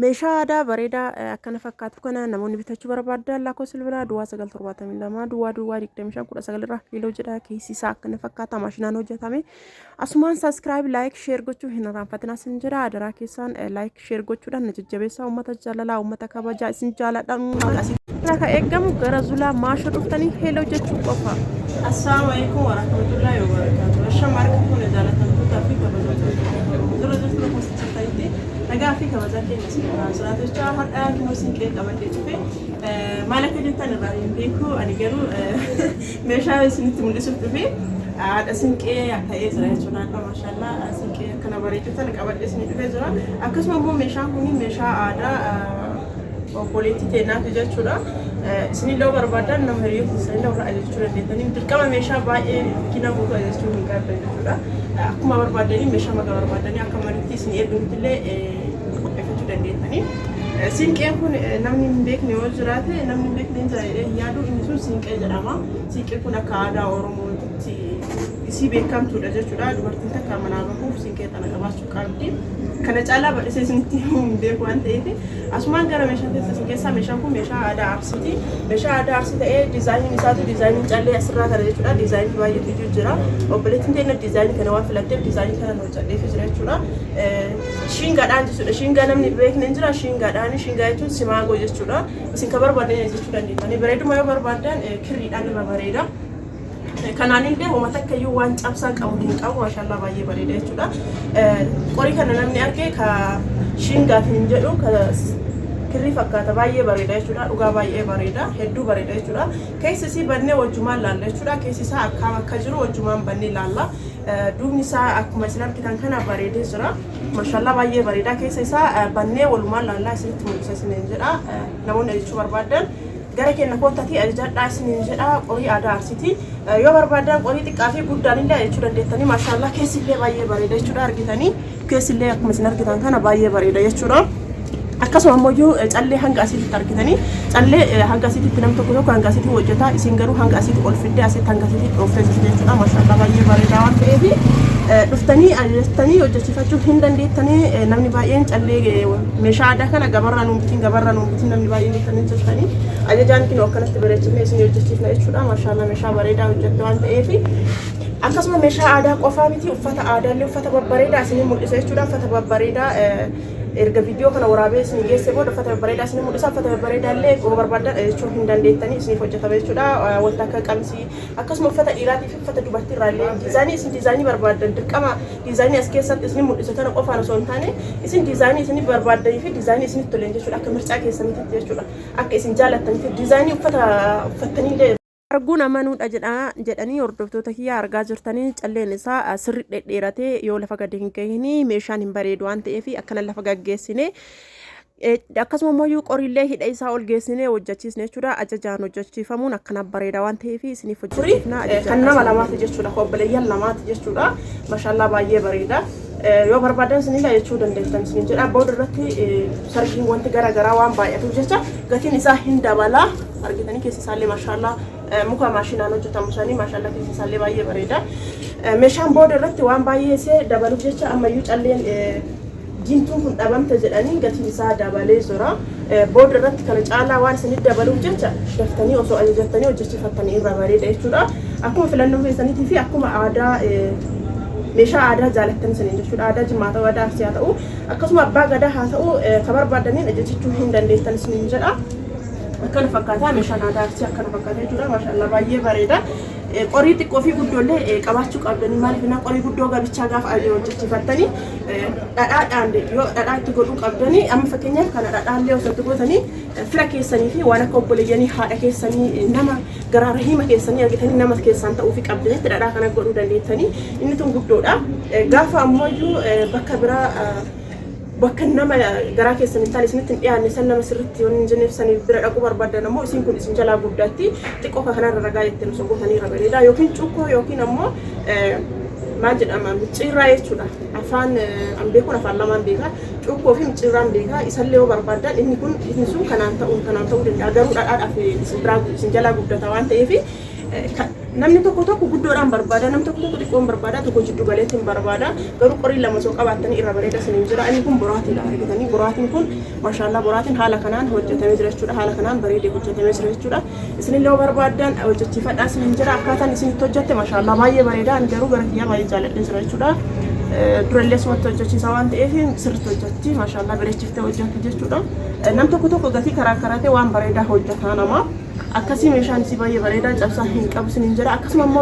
meeshaa aadaa bareedaa akkana fakkaatu kana namoonni bitachuu barbaadan lakkoofsa bilbilaa duwwaa 972 duwwaa 25 irraa kiiloo jedha keessi isaa akkana fakkaata maashinaan hojjetame asumaan subscribe like share gochuu hin irraanfatina sin jira adaraa keessaan like share gochuudhaan na jajjabeessaa uummata jaalalaa uummata kabajaa isin jaaladhaan akka eegamu gara zulaa maasha dhuftanii hello jechuu qofa. Assalamu alaikum wa rahmatullahi wa barakatuh. Ashamarka kun jaalatanii tafi kabajaa zura zura kusittaayte nagaa fi kabajaa keenya siraatichaa har'aa kinoo sinqee qabadee dhufe maalaka jettan irraa hin beeku ani garuu meeshaa isinitti mul'isuuf dhufe haadha sinqee ta'ee jira jechuudha maashaallah sinqee kana bareechuutan qabadee isinii dhufee jira akkasuma immoo meeshaan kun meeshaa aadaa obboleettii teenaatu jechuudha isinii loo barbaadan nama hiriyoota isinii loo ajajachuu dandeettanii dirqama meeshaa baay'ee kina buutu ajajachuu hin qabdan jechuudha akkuma barbaadanii meeshaa maga barbaadanii akka mariitti isinii erguutillee qopheeffachuu dandeettanii sinqeen kun namni hin beekne yoo jiraate namni hin beekne jira yaaduu inni sun sinqee jedhama sinqeen kun akka aadaa oromootti isii beekamtuudha jechuudha dubartiin takka manaa bahuuf sinqee tana qabaachuu qabdi kana caalaa badhisee isinitti hin beeku waan ta'eef asumaan gara meeshaan keessaa meeshaan kun meeshaa aadaa Arsiiti meeshaa aadaa Arsii ta'ee diizaayiniin isaatu diizaayiniin callee asirraa kana jechuudha diizaayinii baay'eetu jira obboleettiin teenya diizaayinii kana waan filatteef diizaayinii kana hojjedheef jira jechuudha shiingaadhaan jechuudha shiingaa namni beekne hin jira shiingaadhaan shiingaa jechuun simaagoo jechuudha isin ka barbaadan jechuu dandeettanii bareeduma yoo barbaadan kirriidhaan irra bareeda kanaanin homa takka iyyuu waan cabsaa qabu hin qabu maashaallah baay'ee bareeda jechuudha qorii kana namni argee ka shiingaaf hin jedhu ka kirrii fakkaata baay'ee bareeda jechuudha dhugaa baay'ee bareeda hedduu bareeda jechuudha keessi isii bannee wajjumaan laalla jechuudha keessi isaa akkam akka jiru wajjumaan bannee laalla duubni isaa akkuma isin argitan kana bareedee jira maashaallah baay'ee bareeda keessa isaa bannee walumaan laallaa isinitti mul'isa isiniin jedha namoonni ajajachuu barbaadan gara keenya koottati ajajadhaa isiniin jedha qorii aadaa Arsiiti yoo barbaadan qorii xiqqaa fi guddaan illee ajajachuu dandeettanii maashaallah keessi illee baay'ee bareeda jechuudha argitanii keessi illee akkuma isin argitan kana baay'ee bareeda jechuudha akkasuma ammoo callee hanga asiitti argitanii callee hanga asiitti nam tokko hanga asiitti hojjeta isin garuu hanga asiitti ol fiddee asiitti hanga asiitti dhooftee jechuudha maashaallah baay'ee bareeda waan ta'eef dhuftanii ajajatanii hojjechiifachuu hin dandeettanii namni baay'een callee meeshaa aadaa kana gabarraa nuumbitiin namni baay'een bitanii jirtanii ajajaan kinoo akkanatti bareechifnee isin hojjechiifna jechuudha maashaallah meeshaa bareedaa hojjette waan ta'eef akkasuma meeshaa aadaa qofaa miti uffata aadaallee uffata babbareedaa isinii mul'isa jechuudha uffata babbareedaa erga viidiyoo kana waraabee isin geesse booda uffata babbareedaa isin mul'isa uffata babbareedaallee yoo barbaadan ajajachuu hin dandeettanii isiniif hojjetama jechuudha wanta akka qamisii akkasuma uffata dhiiraatii fi uffata dubartiirraallee diizaayinii isin diizaayinii barbaadan dirqama diizaayinii as keessatti isin mul'isa kana qofaan osoo hin taane isin diizaayinii isin barbaadanii fi diizaayinii isinitti toleen jechuudha akka mircaa keessanitti jechuudha akka isin jaallattanitti diizaayinii uffata uffattanii arguun amanuudha jedhanii hordoftoota kiyyaa argaa jirtanii calleen isaa sirri dhedheeratee yoo lafa gadi hin gahini meeshaan hin bareedu waan ta'eef akkana lafa gaggeessine akkasuma immoo qoriillee hidha isaa ol geessine hojjechiisne jechuudha ajajaan hojjechiifamuun akkana bareeda waan ta'eef isiniif hojjechiifna kan nama lamaati jechuudha obboleeyyan lamaati jechuudha maashaallah baay'ee bareeda yoo barbaadan isinillee jechuu dandeettan isin jedha booda irratti sargiin wanti garaagaraa waan baay'atuuf jecha gatiin isaa hin dabala argitanii keessi isaallee maashaallah muka maashinaan hojjetamu sanii maashaallah keessi isaallee baay'ee bareeda meeshaan booda irratti waan baay'ee dabaluuf jecha ammayyuu calleen diimtuun kun dhabamte jedhanii gatiin isaa dabalee jira booda irratti kana caalaa waan isinitti dabaluuf jecha daftanii osoo ajajattanii hojjechiifattanii irra bareeda jechuudha akkuma filannoo keessaniitii fi akkuma aadaa meeshaa aadaa jaalattan isiniin jechuudha aadaa Jimmaa ta'uu aadaa Arsii haa ta'u akkasuma abbaa gadaa haa ta'u ka barbaadaniin ajajachuu hin dandeettan isiniin jedha akkana fakkaata meeshaan aadaa Arsii akkana fakkaata jechuudha maashaallah baay'ee bareeda qorii xiqqoo fi guddoollee qabaachuu qabdanii maaliif na qorii guddoo gabichaa gaafa hojjechiifattanii dhadhaadhaan yoo dhadhaatti godhuu qabdanii amma fakkeenyaaf kana dhadhaallee osoo gootanii fira keessanii fi waan akka obboleeyyanii haadha keessanii nama garaa rahima keessanii argitanii nama keessaan ta'uu fi qabdanitti dhadhaa kana godhuu dandeettanii inni tun guddoodha gaafa ammoo bakka biraa bakka nama garaa keessan hin taane isinitti hin dhiyaanne san nama sirriitti yoo hin jenneef saniif bira dhaquu barbaadan ammoo isin kun isin jalaa guddaatti xiqqoo kanarra ragaa jettanii osoo gootanii irra bareeda yookiin cukkoo yookiin ammoo maal jedhama micciirraa jechuudha afaan beekuun afaan lamaan beeka cukkoo fi micciirraan beeka isallee yoo barbaadan inni kun inni sun kanaan ta'uu danda'a garuu dhadhaadhaaf isin jalaa guddata waan ta'eef namni tokko guddoodhaan barbaada namni tokko xiqqoon barbaada tokko jiddu galeetiin barbaada garuu qorii lama soo qabaatanii irra bareeda siniin jira inni kun boraatiidha argitanii boraatiin kun maashaallah boraatiin haala kanaan hojjetamee jira jechuudha haala kanaan bareedee hojjetamee jira jechuudha isinillee barbaadan hojjechiifadhaa siniin jira akkaataan isinitti hojjette maashaallah baay'ee bareeda ani garuu gara kiyyaa baay'ee jaalladhee jira jechuudha durallee sumatti hojjechiisaa waan ta'eef sirriitti hojjechi maashaallah bareechiftee hojjette jechuudha nam tokko gatii karaa karaatee waan bareedaa hojjetaa nama akkasii meeshaan isii baay'ee bareedaa cabsaa hin qabu siniin jira akkasuma ammoo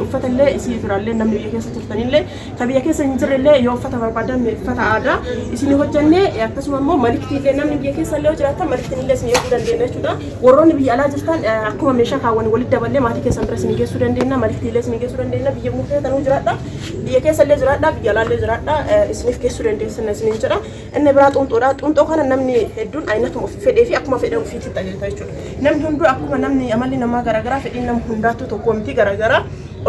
uffata illee isii firaallee namni biyya keessa jirtanillee kan biyya keessa hin jirrellee yoo uffata barbaadan uffata aadaa isin hojjannee akkasuma ammoo maliktiillee namni biyya keessa illee jiraatan maliktiillee isin eeguu dandeenya jechuudha warroonni biyya alaa jirtan akkuma meeshaa kaawwanii walitti daballee maatii keessan bira isin geessuu dandeenya maliktiillee isin geessuu dandeenya biyya murteetanuu jiraadha biyya keessa illee jiraadha biyya alaallee jiraadha isiniif geessuu dandeessan isiniin jira inni biraa xunxoodha xunxoo kana namni hedduun aynatuma fedhee fi akkuma fedhe ofiitti tajaajila jechuudha namni hunduu akkuma namni amalli namaa garaagaraa fedhiin nama hundaatu tokko miti garaagaraa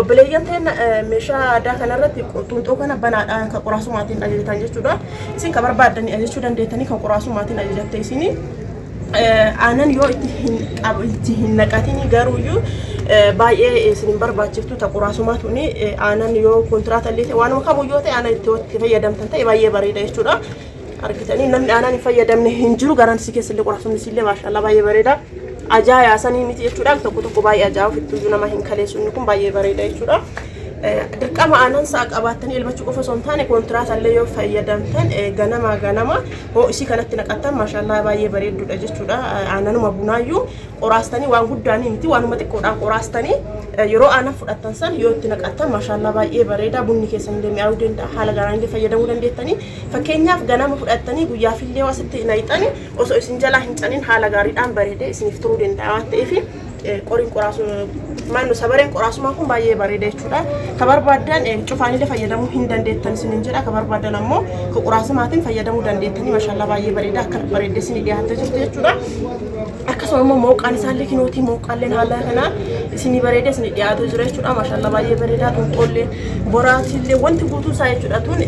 obboleeyyan ta'een meeshaa aadaa kanarratti xunxoo kana banaadhaan kan qoraasumaatiin ajajatan jechuudha isin kan barbaadanii ajajachuu dandeettanii kan qoraasumaatiin ajajatte isin aanan yoo itti hin naqatin garuuyyuu baay'ee isin barbaachiftu ta qoraasumaatuun aanan yoo kontiraata illee waanuma kamuu yoo ta'e aanan itti fayyadamtan ta'e baay'ee bareeda jechuudha argitanii namni aanan hin fayyadamne hin jiru garaan si keessallee qoraasumni isillee maashaallah baay'ee bareeda ajaa'iba sanii miti jechuudha tokko baay'ee ajaa'iba fittuu nama hin kaleessu kun baay'ee bareeda jechuudha dirqama aanan sa'a qabaatanii elmachuu qofa osoo hin taane kontiraata illee yoo fayyadamtan ganama hoo isii kanatti naqattan maashaallah baay'ee bareedduudha jechuudha aananuma bunaayyuu qoraastanii waan guddaanii miti waanuma xiqqoodhaan qoraastanii yeroo aanan fudhattan san yoo itti naqattan maashaallah baay'ee bareeda bunni keessan illee mi'aawuu danda'a haala garaan illee fayyadamuu dandeettanii fakkeenyaaf ganama fudhattanii guyyaafillee wasitti naqxanii osoo isin jalaa hin canin haala gaariidhaan bareedee isiniif turuu danda'a waan ta'eef qoriin qoraasu maannu sabareen qoraasumaa kun baay'ee bareeda jechuudha ka barbaadan cufaanillee fayyadamuu hin dandeettan isiniin jedha ka barbaadan ammoo ka qoraasumaatiin fayyadamuu dandeettanii maashaallah baay'ee bareeda akka bareedee isinii dhiyaattee jirtu jechuudha akkasuma immoo mooqaan isaallee kinootii mooqaalleen haala kanaan isinii bareedee isinii dhiyaatee jira jechuudha maashaallah baay'ee bareedaa xunxoollee boraatiillee wanti guutuu isaa jechuudha tun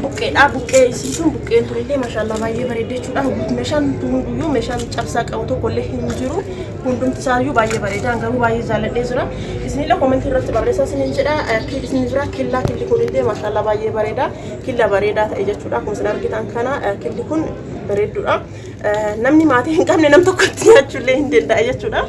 buqqeedha buqqee isiisuun buqqeen turillee maashaallah baay'ee bareeda jechuudha meeshaan hunduyyuu meeshaan cabsaa qabu tokkollee hin jiru hundumti isaayyuu baay'ee bareeda garuu baay'ee jaalladhee jira isinillee koomentii irratti barreessaa isiniin jedha isin jira killi kunillee maashaallah baay'ee bareeda killa bareedaa ta'e jechuudha akkuma isin argitan kana killi kun bareedduudha namni maatii hin qabne nam tokkotti nyaachuullee hin danda'a jechuudha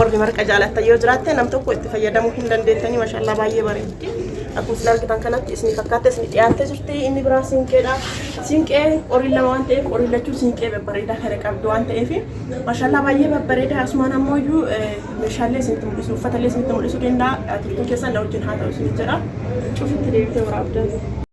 warri marqa jaalatan yoo jiraatte nam tokko itti fayyadamuu hin dandeettanii maashaallah baay'ee bareeddi akkuma isin argitan kanatti isin fakkaate isin dhiyaattee jirti inni biraa siinqeedha siinqee qorii lama waan ta'eef qorii lachuu siinqee babbareedaa kana qabdu waan ta'eef maashaallah baay'ee babbareeda asumaan ammoo meeshaalee isinitti mul'isu uffatallee isinitti mul'isuu danda'a turtiin keessan na wajjin haa ta'u isin jedha cufitti deebitee waraabdan